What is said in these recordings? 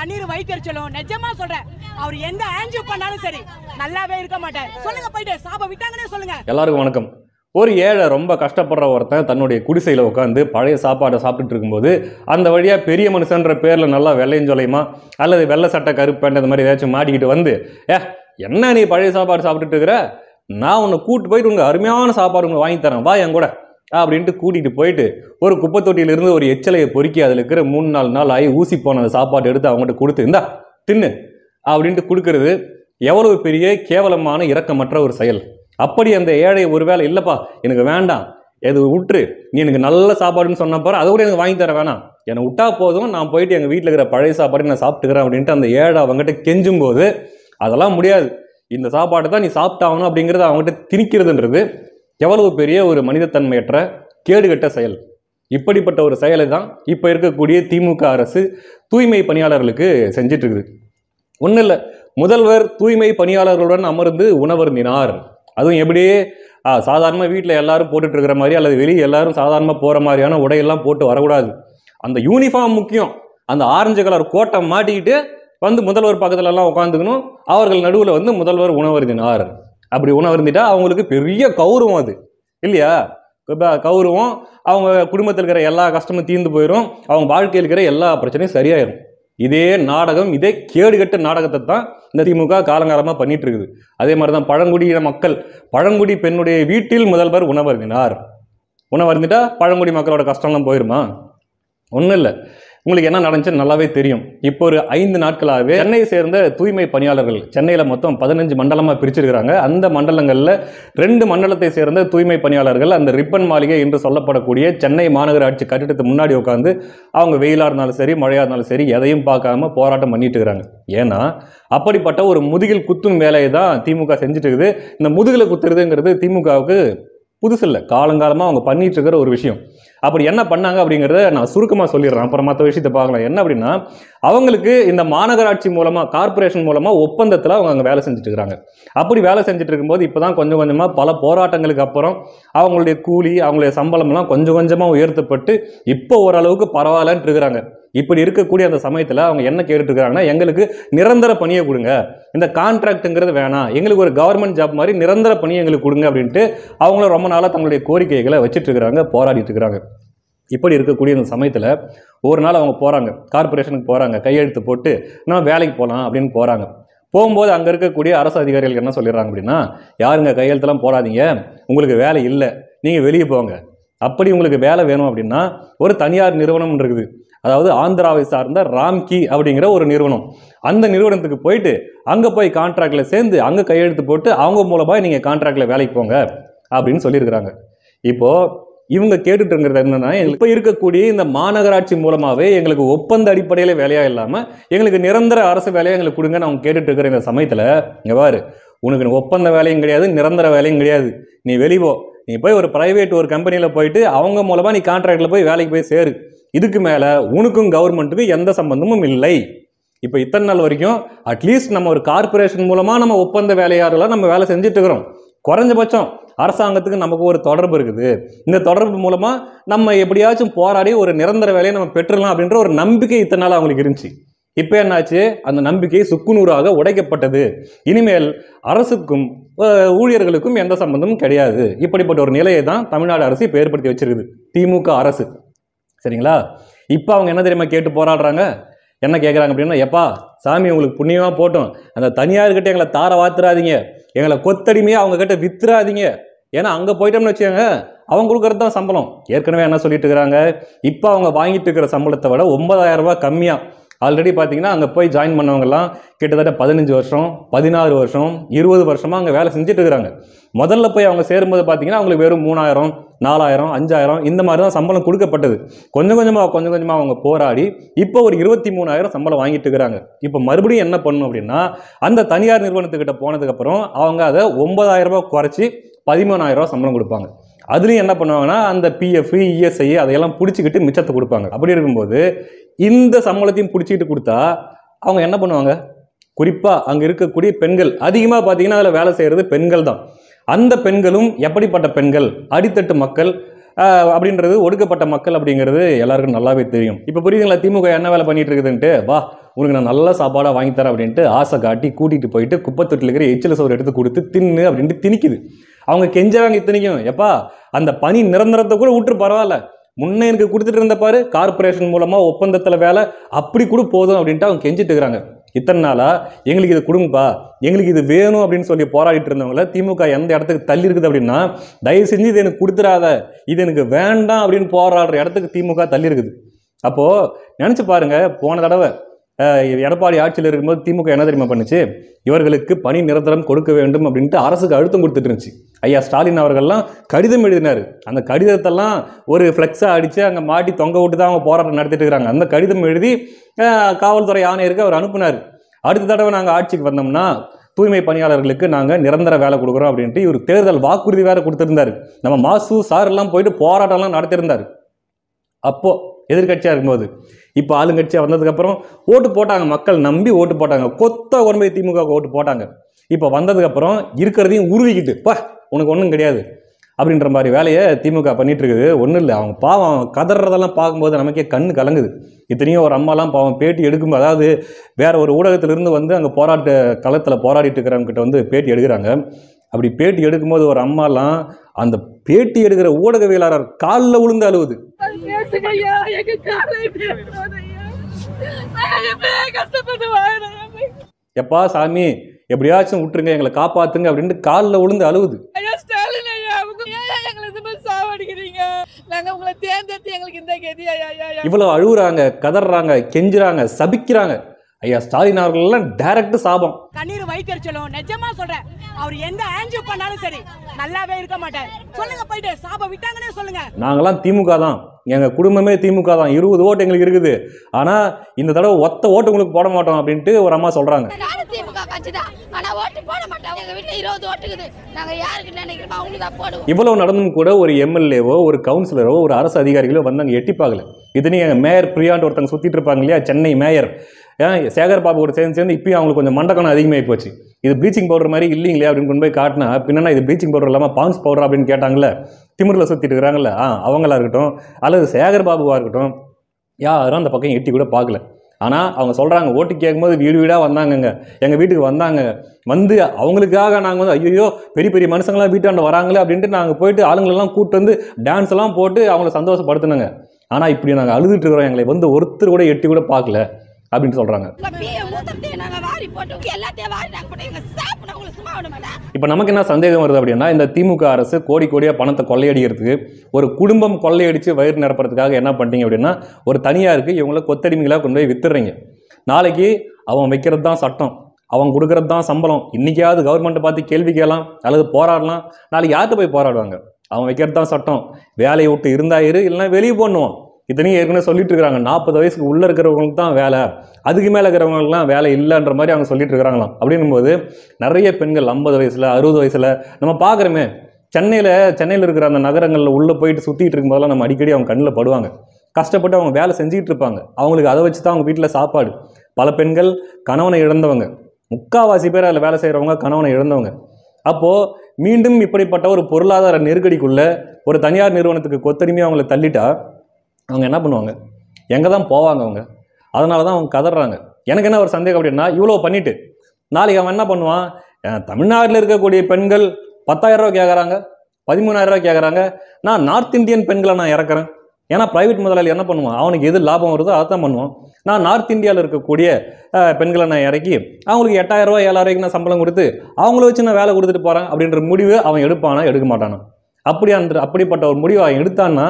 கண்ணீர் வயிற்றுச்சலும் நிஜமா சொல்றேன். அவர் எந்த ஆன்ஜியோ பண்ணாலும் சரி நல்லாவே இருக்க மாட்டார். சொல்லுங்க போயிட்டு சாப விட்டாங்கன்னே சொல்லுங்க. எல்லாருக்கும் வணக்கம். ஒரு ஏழை ரொம்ப கஷ்டப்படுற ஒருத்தன் தன்னுடைய குடிசையில் உட்காந்து பழைய சாப்பாடை சாப்பிட்டுட்டு இருக்கும்போது அந்த வழியாக பெரிய மனுஷன்ற பேரில் நல்லா வெள்ளையஞ்சொலையுமா அல்லது வெள்ளை சட்டை கருப்பேன் இந்த மாதிரி ஏதாச்சும் மாட்டிக்கிட்டு வந்து என்ன நீ பழைய சாப்பாடு சாப்பிட்டுட்டு இருக்கிற, நான் உன்னை கூப்பிட்டு போயிட்டு உங்கள் அருமையான சாப்பாடு உங்களை வாங்கி தரேன் வா என் கூட அப்படின்ட்டு கூட்டிகிட்டு போயிட்டு ஒரு குப்பை தொட்டியிலிருந்து ஒரு எச்சலையை பொறுக்கி அதில் இருக்கிற 3-4 நாள் ஆகி ஊசி போன அந்த சாப்பாடு எடுத்து அவங்ககிட்ட கொடுத்து இந்தா தின்னு அப்படின்ட்டு கொடுக்கறது எவ்வளவு பெரிய கேவலமான இரக்கமற்ற ஒரு செயல். அப்படி அந்த ஏழை ஒருவேளை இல்லைப்பா எனக்கு வேண்டாம் எது விட்டுரு, நீ எனக்கு நல்ல சாப்பாடுன்னு சொன்ன பாரு அதை கூட எனக்கு வாங்கி தர வேணாம், என்னை விட்டா போதும், நான் போயிட்டு எங்கள் வீட்டில் இருக்கிற பழைய சாப்பாடு நான் சாப்பிட்டுக்கிறேன் அப்படின்ட்டு அந்த ஏழை அவங்ககிட்ட கெஞ்சும் போது அதெல்லாம் முடியாது, இந்த சாப்பாட்டை தான் நீ சாப்பிட்டாகணும் அப்படிங்கிறத அவங்ககிட்ட திணிக்கிறதுன்றது எவ்வளவு பெரிய ஒரு மனிதத்தன்மையற்ற கேடுகட்ட செயல். இப்படிப்பட்ட ஒரு செயலை தான் இப்போ இருக்கக்கூடிய திமுக அரசு தூய்மை பணியாளர்களுக்கு செஞ்சிட்டு இருக்குது. ஒன்றும் இல்லை, முதல்வர் தூய்மை பணியாளர்களுடன் அமர்ந்து உணவருந்தினார். அதுவும் எப்படியே சாதாரணமாக வீட்டில் எல்லாரும் போட்டுட்டு இருக்கிற மாதிரி அல்லது வெளியே எல்லாரும் சாதாரணமாக போகிற மாதிரியான உடையெல்லாம் போட்டு வரக்கூடாது. அந்த யூனிஃபார்ம் முக்கியம். அந்த ஆரஞ்சு கலர் கோட்டை மாட்டிக்கிட்டு வந்து முதல்வர் பக்கத்துல எல்லாம் உட்காந்துக்கணும். அவர்கள் நடுவில் வந்து முதல்வர் உணவருந்தினார். அப்படி உணவருந்திட்டா அவங்களுக்கு பெரிய கௌரவம், அது இல்லையா? கௌரவம், அவங்க குடும்பத்தில் இருக்கிற எல்லா கஷ்டமும் தீர்ந்து போயிடும், அவங்க வாழ்க்கையில் இருக்கிற எல்லா பிரச்சனையும் சரியாயிடும். இதே நாடகம், இதே கேடுகட்ட நாடகத்தை தான் இந்த திமுக காலங்காலமாக பண்ணிட்டு இருக்குது. அதே மாதிரி தான் பழங்குடியின மக்கள், பழங்குடி பெண்ணுடைய வீட்டில் முதல்வர் உணவருந்தினார். உணவருந்திட்டா பழங்குடி மக்களோட கஷ்டம்லாம் போயிருமா? ஒன்றும் இல்லை. உங்களுக்கு என்ன நடந்துச்சுன்னு நல்லாவே தெரியும். இப்போ ஒரு 5 நாட்களாகவே சென்னையை சேர்ந்த தூய்மை பணியாளர்கள், சென்னையில் மொத்தம் 15 மண்டலமாக பிரிச்சிருக்கிறாங்க. அந்த மண்டலங்களில் 2 மண்டலத்தை சேர்ந்த தூய்மை பணியாளர்கள் அந்த ரிப்பன் மாளிகை என்று சொல்லப்படக்கூடிய சென்னை மாநகராட்சி கட்டிடத்துக்கு முன்னாடி உட்காந்து அவங்க வெயிலாக இருந்தாலும் சரி மழையாக இருந்தாலும் சரி எதையும் பார்க்காம போராட்டம் பண்ணிட்டு இருக்கிறாங்க. ஏன்னா அப்படிப்பட்ட ஒரு முதுகில் குத்தும் வேலையை தான் திமுக செஞ்சுட்டு இருக்குது. இந்த முதுகில் குத்துறதுங்கிறது திமுகவுக்கு புதுசு இல்லை, காலங்காலமாக அவங்க பண்ணிட்டு இருக்கிற ஒரு விஷயம். அப்படி என்ன பண்ணாங்க அப்படிங்கிறத நான் சுருக்கமாக சொல்லிடுறேன், அப்புறம் மற்ற விஷயத்தை பார்க்கலாம். என்ன அப்படின்னா, அவங்களுக்கு இந்த மாநகராட்சி மூலமாக, கார்பரேஷன் மூலமாக ஒப்பந்தத்தில் அவங்க அங்கே வேலை செஞ்சுட்டு இருக்கிறாங்க. அப்படி வேலை செஞ்சுட்டு இருக்கும்போது இப்போ தான் கொஞ்சம் கொஞ்சமாக பல போராட்டங்களுக்கு அப்புறம் அவங்களுடைய கூலி, அவங்களுடைய சம்பளம்லாம் கொஞ்சம் கொஞ்சமாக உயர்த்தப்பட்டு இப்போ ஓரளவுக்கு பரவாயில்லன்ட்டு இருக்கிறாங்க. இப்படி இருக்கக்கூடிய அந்த சமயத்தில் அவங்க என்ன கேட்டுட்டு இருக்காங்கன்னா, எங்களுக்கு நிரந்தர பணியை கொடுங்க, இந்த கான்ட்ராக்டுங்கிறது வேணாம், எங்களுக்கு ஒரு கவர்மெண்ட் ஜாப் மாதிரி நிரந்தர பணியை எங்களுக்கு கொடுங்க அப்படின்ட்டு அவங்களும் ரொம்ப நாளாக தங்களுடைய கோரிக்கைகளை வச்சுட்டு இருக்கிறாங்க, போராடிட்டு இருக்கிறாங்க. இப்படி இருக்கக்கூடிய இந்த சமயத்தில் ஒரு நாள் அவங்க போகிறாங்க, கார்பரேஷனுக்கு போகிறாங்க, கையெழுத்து போட்டு நம்ம வேலைக்கு போகலாம் அப்படின்னு போகிறாங்க. போகும்போது அங்கே இருக்கக்கூடிய அரசு அதிகாரிகளுக்கு என்ன சொல்லிடுறாங்க அப்படின்னா, யாருங்க கையெழுத்தெல்லாம் போடாதீங்க, உங்களுக்கு வேலை இல்லை, நீங்கள் வெளியே போங்க. அப்படி உங்களுக்கு வேலை வேணும் அப்படின்னா ஒரு தனியார் நிறுவனம் இருக்குது, அதாவது ஆந்திராவை சார்ந்த ராம்கி அப்படிங்கிற ஒரு நிறுவனம். அந்த நிறுவனத்துக்கு போயிட்டு அங்கே போய் கான்ட்ராக்டில் சேர்ந்து அங்கே கையெழுத்து போட்டு அவங்க மூலமாக நீங்கள் கான்ட்ராக்டில் வேலைக்கு போங்க அப்படின்னு சொல்லியிருக்கிறாங்க. இப்போது இவங்க கேட்டுட்டுங்கிறது என்னன்னா, இப்போ இருக்கக்கூடிய இந்த மாநகராட்சி மூலமாகவே எங்களுக்கு ஒப்பந்த அடிப்படையில் வேலையாக இல்லாமல் எங்களுக்கு நிரந்தர அரசு வேலையை எங்களுக்கு கொடுங்கன்னு அவங்க கேட்டுட்டு இருக்கிற இந்த சமயத்தில், இங்கே பாரு, உனக்கு ஒப்பந்த வேலையும் கிடையாது, நிரந்தர வேலையும் கிடையாது, நீ வெளிப்போ, நீ போய் ஒரு பிரைவேட் ஒரு கம்பெனியில் போயிட்டு அவங்க மூலமாக நீ கான்ட்ராக்டில் போய் வேலைக்கு போய் சேரு, இதுக்கு மேலே உனக்கும் கவர்மெண்ட்டுக்கும் எந்த சம்பந்தமும் இல்லை. இப்போ இத்தனை நாள் வரைக்கும் அட்லீஸ்ட் நம்ம ஒரு கார்பரேஷன் மூலமாக நம்ம ஒப்பந்த வேலையாளர்களாக நம்ம வேலை செஞ்சுட்டு இருக்கிறோம். குறைஞ்சபட்சம் அரசாங்கத்துக்கு நமக்கு ஒரு தொடர்பு இருக்குது, இந்த தொடர்பு மூலமாக நம்ம எப்படியாச்சும் போராடி ஒரு நிரந்தர வேலையை நம்ம பெற்றுடலாம் அப்படின்ற ஒரு நம்பிக்கை இத்தனை நாள் அவங்களுக்கு இருந்துச்சு. இப்போ என்னாச்சு, அந்த நம்பிக்கை சுக்குநூறாக உடைக்கப்பட்டது. இனிமேல் அரசுக்கும் ஊழியர்களுக்கும் எந்த சம்பந்தமும் கிடையாது. இப்படிப்பட்ட ஒரு நிலையை தான் தமிழ்நாடு அரசு இப்போ ஏற்படுத்தி வச்சிருக்குது, திமுக அரசு. சரிங்களா? இப்போ அவங்க என்ன தெரியுமா கேட்டு போராடுறாங்க, என்ன கேட்குறாங்க அப்படின்னா, எப்பா சாமி உங்களுக்கு புண்ணியமாக போட்டோம், அந்த தனியார்கிட்ட எங்களை தார வாத்துறாதீங்க, எங்களை கொத்தடிமையாக அவங்க கிட்ட வித்துறாதீங்க, ஏன்னா அங்கே போயிட்டோம்னு வச்சுக்கோங்க அவங்க கொடுக்கறது தான் சம்பளம். ஏற்கனவே என்ன சொல்லிட்டு இருக்கிறாங்க, இப்போ அவங்க வாங்கிட்டு இருக்கிற சம்பளத்தை விட 9,000 ரூபாய் கம்மியாக. ஆல்ரெடி பார்த்தீங்கன்னா அங்கே போய் ஜாயின் பண்ணவங்கலாம் கிட்டத்தட்ட 15 வருஷம் 16 வருஷம் 20 வருஷமாக அங்கே வேலை செஞ்சுட்டு இருக்கிறாங்க. முதல்ல போய் அவங்க சேரும்போது பார்த்தீங்கன்னா அவங்களுக்கு வெறும் 3,000 4,000 5,000 இந்த மாதிரி தான் சம்பளம் கொடுக்கப்பட்டது. கொஞ்சம் கொஞ்சமாக அவங்க போராடி இப்போ ஒரு 23,000 சம்பளம் வாங்கிட்டு இருக்கிறாங்க. இப்போ மறுபடியும் என்ன பண்ணணும் அப்படின்னா, அந்த தனியார் நிறுவனத்துக்கிட்ட போனதுக்கப்புறம் அவங்க அதை 9,000 ரூபாய் குறைச்சி 13,000 ரூபாய் சம்பளம் கொடுப்பாங்க. அதுலேயும் என்ன பண்ணுவாங்கன்னா, அந்த பிஎஃப் இஎஸ்ஐ அதையெல்லாம் பிடிச்சிக்கிட்டு மிச்சத்தை கொடுப்பாங்க. அப்படி இருக்கும்போது இந்த சம்பளத்தையும் பிடிச்சிக்கிட்டு கொடுத்தா அவங்க என்ன பண்ணுவாங்க, குறிப்பாக அங்கே இருக்கக்கூடிய பெண்கள் அதிகமாக பார்த்தீங்கன்னா அதில் வேலை செய்கிறது பெண்கள் தான். அந்த பெண்களும் எப்படிப்பட்ட பெண்கள், அடித்தட்டு மக்கள் அப்படின்றது, ஒடுக்கப்பட்ட மக்கள் அப்படிங்கிறது எல்லாருக்கும் நல்லாவே தெரியும். இப்போ புரியுதுங்களா திமுக என்ன வேலை பண்ணிட்டு இருக்குதுன்ட்டு? வா உனக்கு நான் நல்ல சாப்பாடாக வாங்கி தரேன் அப்படின்ட்டு ஆசை காட்டி கூட்டிகிட்டு போயிட்டு குப்பத்தொட்டில் இருக்கிற எச்சில சோறு எடுத்து கொடுத்து தின்னு அப்படின்ட்டு திணிக்குது. அவங்க கெஞ்சுறாங்க இத்தனைக்கும், எப்பா அந்த பணி நிரந்தரத்தை கூட விட்டுரு பரவாயில்ல, முன்னே எனக்கு கொடுத்துட்டு இருந்த பாரு கார்பரேஷன் மூலமாக ஒப்பந்தத்தில் வேலை, அப்படி கூட போதும் அப்படின்ட்டு அவங்க கெஞ்சிட்டு இருக்கிறாங்க. இத்தனை நாளா எங்களுக்கு இது கொடுங்கப்பா, எங்களுக்கு இது வேணும் அப்படின்னு சொல்லி போராடிட்டு இருந்தவங்கள திமுக எந்த இடத்துக்கு தள்ளி இருக்குது அப்படின்னா, தயவு செஞ்சு இது எனக்கு கொடுத்துடாத, இது எனக்கு வேண்டாம் அப்படின்னு போராடுற இடத்துக்கு திமுக தள்ளி இருக்குது. அப்போது நினச்சி பாருங்க, போன தடவை எடப்பாடி ஆட்சியில் இருக்கும்போது திமுக என்ன தெரியுமா பண்ணுச்சு, இவர்களுக்கு பணி நிரந்தரம் கொடுக்க வேண்டும் அப்படின்ட்டு அரசுக்கு அழுத்தம் கொடுத்துட்டு இருந்துச்சு. ஐயா ஸ்டாலின் அவர்கள்லாம் கடிதம் எழுதினார். அந்த கடிதத்தெல்லாம் ஒரு ஃப்ளெக்ஸாக அடித்து அங்கே மாட்டி தொங்க விட்டு தான் அவங்க போராட்டம் நடத்திட்டு இருக்கிறாங்க. அந்த கடிதம் எழுதி காவல்துறை ஆணையருக்கு அவர் அனுப்புனார். அடுத்த தடவை நாங்கள் ஆட்சிக்கு வந்தோம்னா தூய்மை பணியாளர்களுக்கு நாங்கள் நிரந்தர வேலை கொடுக்குறோம் அப்படின்ட்டு இவர் தேர்தல் வாக்குறுதி வேறு கொடுத்துருந்தாரு. நம்ம மாசு சார் எல்லாம் போயிட்டு போராட்டம்லாம் நடத்திருந்தார் அப்போது எதிர்கட்சியாக இருக்கும்போது. இப்போ ஆளுங்கட்சியாக வந்ததுக்கப்புறம் ஓட்டு போட்டாங்க, மக்கள் நம்பி ஓட்டு போட்டாங்க, கொத்த கொண்டு போய் திமுக ஓட்டு போட்டாங்க. இப்போ வந்ததுக்கப்புறம் இருக்கிறதையும் உருவிக்கிட்டு பா உனக்கு ஒன்றும் கிடையாது அப்படின்ற மாதிரி வேலையை திமுக பண்ணிட்டு இருக்குது. ஒன்றும் இல்லை, அவங்க பாவம் கதறதெல்லாம் பார்க்கும்போது நமக்கே கண்ணு கலங்குது. இத்தனையும் ஒரு அம்மாலாம் பாவம் பேட்டி எடுக்கும்போது, அதாவது வேற ஒரு ஊடகத்திலிருந்து வந்து அங்கே போராட்ட களத்தில் போராடிட்டு இருக்கிறவங்ககிட்ட வந்து பேட்டி எடுக்கிறாங்க. அப்படி பேட்டி எடுக்கும்போது ஒரு அம்மாலாம் அந்த பேட்டி எடுக்கிற ஊடகவியலாளர் காலில் விழுந்து அழுவுது. எப்பா சாமி எப்படியாச்சும் விட்டுருங்க, எங்களை காப்பாத்துங்க அப்படின்ட்டு காலில் விழுந்து அழுவுது. இவ்வளவு அழுகுறாங்க, கதறாங்க, கெஞ்சுறாங்க, சபிக்கிறாங்க. ஐயா ஸ்டாலின் அவர்கள் எல்லாம் டைரக்ட் சாபம். கண்ணீர் வைத்தறிச்சலும் நிஜமா சொல்றேன், அவர் எந்த ஆன்ஜியோ பண்ணாலும் சரி நல்லாவே இருக்க மாட்டார். சொல்லுங்க போயிட்டு சாபம் விட்டாங்கன்னே சொல்லுங்க. நாங்கெல்லாம் திமுக தான், எங்க குடும்பமே திமுக தான், 20 ஓட்டு எங்களுக்கு இருக்குது, ஆனா இந்த தடவை ஒத்த ஓட்டு உங்களுக்கு போட மாட்டோம் அப்படின்ட்டு ஒரு அம்மா சொல்றாங்க. இவ்வளவு நடந்தும் கூட ஒரு எம்எல்ஏவோ ஒரு கவுன்சிலரோ ஒரு அரசு அதிகாரிகளோ வந்து அங்கே எட்டி பார்க்கல. இதுன்னு எங்க மேயர் பிரியாண்டு ஒருத்தங்க சுத்திட்டு இருப்பாங்க இல்லையா, சென்னை மேயர் சேகர் பாபு கூட சேர்ந்து இப்பயும் அவங்களுக்கு கொஞ்சம் மண்டக்கணம் அதிகமாகி போச்சு. இது ப்ளீச்சிங் பவுடர் மாதிரி இல்லைங்களே அப்படின்னு கொண்டு போய் காட்டினா பின்னா இது ப்ளீச்சிங் பவுடர் இல்லாமல் பான்ஸ் பவுடர் அப்படின்னு கேட்டாங்கல்ல, திமிரில் சுற்றிட்டு இருக்கிறாங்கல்ல, அவங்களா இருக்கட்டும் அல்லது சேகர் பாபுவாக இருக்கட்டும், யாரும் அந்த பக்கம் எட்டி கூட பார்க்கல. ஆனால் அவங்க சொல்கிறாங்க, ஓட்டு கேட்கும்போது வீடு வீடாக வந்தாங்கங்க, எங்கள் வீட்டுக்கு வந்தாங்க, வந்து அவங்களுக்காக நாங்கள் வந்து ஐயோ பெரிய பெரிய மனுஷங்களாம் வீட்டாண்ட வராங்களே அப்படின்ட்டு நாங்கள் போயிட்டு ஆளுங்களெல்லாம் கூப்பிட்டு வந்து டான்ஸ் எல்லாம் போட்டு அவங்கள சந்தோஷப்படுத்தினாங்க. ஆனால் இப்படி நாங்கள் அழுதுட்டு இருக்கிறோம், எங்களை வந்து ஒருத்தர் கூட எட்டி கூட பார்க்கல அப்படின்னு சொல்றாங்க. இப்ப நமக்கு என்ன சந்தேகம் வருது அப்படின்னா, இந்த திமுக அரசு கோடி கோடியா பணத்தை கொள்ளையடிக்கிறதுக்கு, ஒரு குடும்பம் கொள்ளையடிச்சு வயிறு நிரப்புறதுக்காக என்ன பண்ணிட்டீங்க அப்படின்னா, ஒரு தனியாருக்கு இவங்களை கொத்தடிமைகளா கொண்டு போய் வித்துடுறீங்க. நாளைக்கு அவன் வைக்கிறது தான் சட்டம், அவன் கொடுக்கறது தான் சம்பளம். இன்னைக்காவது கவர்மெண்ட்டை பார்த்து கேள்வி கேட்கலாம் அல்லது போராடலாம். நாளைக்கு யார்கிட்ட போய் போராடுவாங்க? அவன் வைக்கிறது தான் சட்டம், வேலையை விட்டு இருந்தாயிரு இல்லைன்னா வெளியே போடணும். இத்தனையும் ஏற்கனவே சொல்லிட்டு இருக்காங்க, 40 வயசுக்கு உள்ள இருக்கிறவங்களுக்கு தான் வேலை, அதுக்கு மேலே இருக்கிறவங்களுக்குலாம் வேலை இல்லைன்ற மாதிரி அவங்க சொல்லிட்டு இருக்கிறாங்களாம். அப்படின்னும் போது நிறைய பெண்கள் 50 வயசுல 60 வயசுல நம்ம பார்க்குறோமே, சென்னையில் இருக்கிற அந்த நகரங்களில் உள்ளே போயிட்டு சுற்றிட்டு இருக்கும்போதெல்லாம் நம்ம அடிக்கடி அவங்க கண்ணில் படுவாங்க. கஷ்டப்பட்டு அவங்க வேலை செஞ்சுக்கிட்டு இருப்பாங்க, அவங்களுக்கு அதை வச்சு தான் அவங்க வீட்டில் சாப்பாடு. பல பெண்கள் கணவனை இழந்தவங்க, 3/4 பேர் அதில் வேலை செய்கிறவங்க கணவனை இழந்தவங்க. அப்போது மீண்டும் இப்படிப்பட்ட ஒரு பொருளாதார நெருக்கடிக்குள்ளே ஒரு தனியார் நிறுவனத்துக்கு கொத்தடிமையாக அவங்கள தள்ளிட்டா அவங்க என்ன பண்ணுவாங்க? எங்கே தான் போவாங்க அவங்க? அதனால தான் அவங்க கதறாங்க. எனக்கு என்ன ஒரு சந்தேகம் அப்படின்னா, இவ்வளோ பண்ணிவிட்டு நாளைக்கு அவன் என்ன பண்ணுவான்? தமிழ்நாட்டில் இருக்கக்கூடிய பெண்கள் 10,000 ரூபா கேட்குறாங்க, 13,000 ரூபா கேட்குறாங்க, நான் நார்த் இந்தியன் பெண்களை நான் இறக்குறேன். ஏன்னா ப்ரைவேட் முதலாளி என்ன பண்ணுவான்? அவனுக்கு எது லாபம் வருதோ அதை தான் பண்ணுவான். நான் நார்த் இந்தியாவில் இருக்கக்கூடிய பெண்களை நான் இறக்கி அவங்களுக்கு 8,000 ரூபா 7,000 ரூபாய்க்கு நான் சம்பளம் கொடுத்து அவங்கள வச்சு நான் வேலை கொடுத்துட்டு போகிறேன் அப்படின்ற முடிவு அவன் எடுப்பானா எடுக்க மாட்டானா? அப்படிப்பட்ட ஒரு முடிவு அவன் எடுத்தான்னா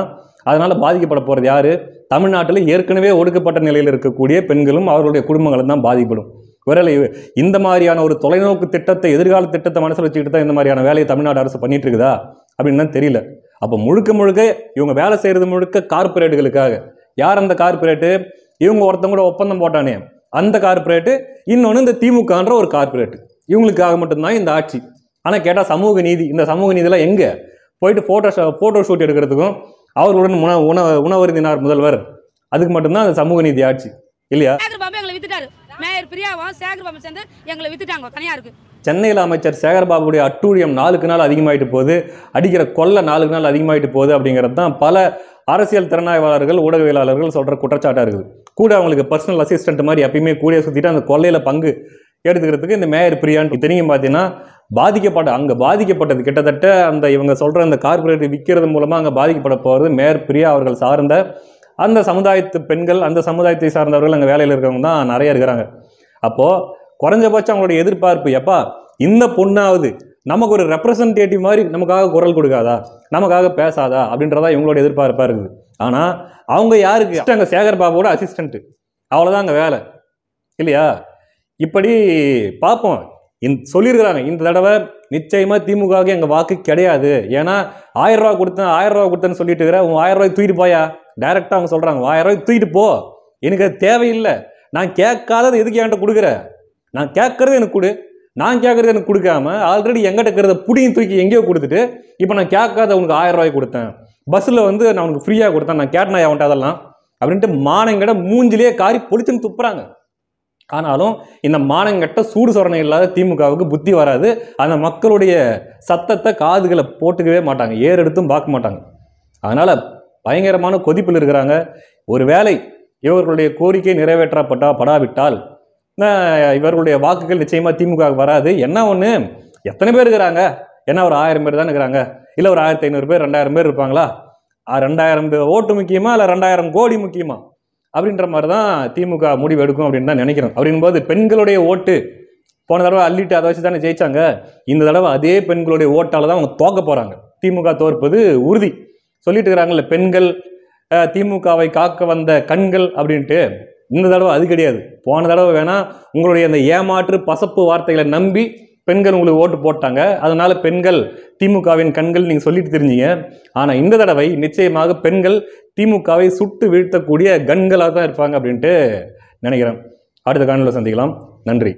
அதனால் பாதிக்கப்பட போகிறது யார்? தமிழ்நாட்டில் ஏற்கனவே ஒடுக்கப்பட்ட நிலையில் இருக்கக்கூடிய பெண்களும் அவர்களுடைய குடும்பங்களும் தான் பாதிக்கப்படும். ஒருவேளை இந்த மாதிரியான ஒரு தொலைநோக்கு திட்டத்தை, எதிர்கால திட்டத்தை மனசில் வச்சுக்கிட்டு தான் இந்த மாதிரியான வேலையை தமிழ்நாடு அரசு பண்ணிட்டு இருக்குதா அப்படின்னு தான் தெரியல. அப்போ முழுக்க இவங்க வேலை செய்கிறது முழுக்க கார்பரேட்டுகளுக்காக. யார் அந்த கார்பரேட்டு? இவங்க ஒருத்தங்க கூட ஒப்பந்தம் போட்டானே அந்த கார்பரேட்டு, இன்னொன்று இந்த திமுகன்ற ஒரு கார்பரேட்டு. இவங்களுக்காக மட்டும்தான் இந்த ஆட்சி. ஆனால் கேட்டால் சமூக நீதி, இந்த சமூக நீதியெல்லாம் எங்கே? போயிட்டு ஃபோட்டோ ஷூட் எடுக்கிறதுக்கும் அவர்களுடன் உணவருந்தினார் முதல்வர், அதுக்கு மட்டும்தான் அந்த சமூக நீதி ஆட்சி இல்லையா? சென்னையில் அமைச்சர் சேகர்பாபுடைய அட்டூழியம் நாளுக்கு நாள் அதிகமாயிட்டு போகுது, அடிக்கிற கொள்ளை நாளுக்கு நாள் அதிகமாயிட்டு போகுது அப்படிங்கிறது தான் பல அரசியல் திறனாய்வாளர்கள் ஊடகவியலாளர்கள் சொல்கிற குற்றச்சாட்டாக இருக்குது. கூட அவங்களுக்கு பர்சனல் அசிஸ்டன்ட் மாதிரி எப்பயுமே கூட சுற்றிட்டு அந்த கொள்ளையில் பங்கு எடுத்துக்கிறதுக்கு இந்த மேயர் பிரியான்னு இத்தனைக்கும் பார்த்தீங்கன்னா அங்கே பாதிக்கப்பட்டது கிட்டத்தட்ட அந்த இவங்க சொல்கிற அந்த கார்பரேட் விற்கிறது மூலமாக அங்கே பாதிக்கப்பட போகிறது மேயர் பிரியா அவர்கள் சார்ந்த அந்த சமுதாயத்து பெண்கள், அந்த சமுதாயத்தை சார்ந்தவர்கள் அங்கே வேலையில் இருக்கிறவங்க தான் நிறைய இருக்கிறாங்க. அப்போது குறைஞ்சபட்சம் அவங்களுடைய எதிர்பார்ப்பு, எப்பா இந்த பொண்ணாவது நமக்கு ஒரு ரெப்ரசன்டேட்டிவ் மாதிரி நமக்காக குரல் கொடுக்காதா, நமக்காக பேசாதா அப்படின்றதா இவங்களோட எதிர்பார்ப்பாக இருக்குது. ஆனால் அவங்க யாருக்கு அங்கே சேகர் பாபுவோட அசிஸ்டண்ட்டு, அவ்வளோதான் அங்கே வேலை இல்லையா? இப்படி பார்ப்போம். சொல்லியிருக்கிறாங்க இந்த தடவை நிச்சயமாக திமுகவுக்கு எங்கள் வாக்கு கிடையாது. ஏன்னா 1000 ரூபா கொடுத்தேன்னு சொல்லிட்டு இருக்கிற உன் 1000 ரூபாய் தூக்கிட்டு போயா, டைரெக்டாக அவங்க சொல்கிறாங்க 1000 ரூபாய் தூக்கிட்டு போ, எனக்கு அது தேவையில்லை, நான் கேட்காதது எதுக்கு என்கிட்ட கொடுக்குற, நான் கேட்கறது எனக்கு கொடு, நான் கேட்கறது எனக்கு கொடுக்காம ஆல்ரெடி எங்கிட்ட இருக்கிறத புடியும் தூக்கி எங்கேயோ கொடுத்துட்டு இப்போ நான் கேட்காத உனக்கு 1000 ரூபாய் கொடுத்தேன், பஸ்ஸில் வந்து நான் உனக்கு ஃப்ரீயாக கொடுத்தேன், நான் கேட்டேன் அவன்ட்டு அதெல்லாம் அப்படின்ட்டு மானங்கிட்ட மூஞ்சிலேயே காரி பொழிச்சுன்னு துப்புறாங்க. ஆனாலும் இந்த மானங்கட்ட சூடு சொரணை இல்லாத திமுகவுக்கு புத்தி வராது. அந்த மக்களுடைய சத்தத்தை காதுகளை போட்டுக்கவே மாட்டாங்க, ஏறெடுத்தும் பார்க்க மாட்டாங்க. அதனால் பயங்கரமான கொதிப்பில் இருக்கிறாங்க. ஒருவேளை இவர்களுடைய கோரிக்கை நிறைவேற்றப்படாவிட்டால் இவர்களுடைய வாக்குகள் நிச்சயமாக திமுகவுக்கு வராது. என்ன ஒன்று, எத்தனை பேர் இருக்கிறாங்க, என்ன ஒரு 1000 பேர் தானே இருக்கிறாங்க, இல்லை ஒரு 1500 பேர் 2000 பேர் இருப்பாங்களா? 2000 ஓட்டு முக்கியமா இல்லை 2000 கோடி முக்கியமா அப்படின்ற மாதிரி தான் திமுக முடிவு எடுக்கும் அப்படின்னு தான் நினைக்கிறோம். அப்படின்போது பெண்களுடைய ஓட்டு போன தடவை அள்ளிட்டு அதை வச்சு தானே ஜெயிச்சாங்க. இந்த தடவை அதே பெண்களுடைய ஓட்டால் தான் அவங்க தோக்க போகிறாங்க. திமுக தோற்பது உறுதி. சொல்லிட்டு இருக்கிறாங்கல்ல, பெண்கள் திமுகவை காக்க வந்த கண்கள் அப்படின்ட்டு. இந்த தடவை அது கிடையாது. போன தடவை வேணா உங்களுடைய அந்த ஏமாற்று பசப்பு வார்த்தைகளை நம்பி பெண்கள் உங்களுக்கு ஓட்டு போட்டாங்க, அதனால பெண்கள் திமுகவின் கண்கள் நீங்கள் சொல்லிட்டு தெரிஞ்சீங்க. ஆனால் இந்த தடவை நிச்சயமாக பெண்கள் திமுகவை சுட்டு வீழ்த்தக்கூடிய கண்களாக தான் இருப்பாங்க அப்படின்ட்டு நினைக்கிறேன். அடுத்த காணொளியில் சந்திக்கலாம். நன்றி.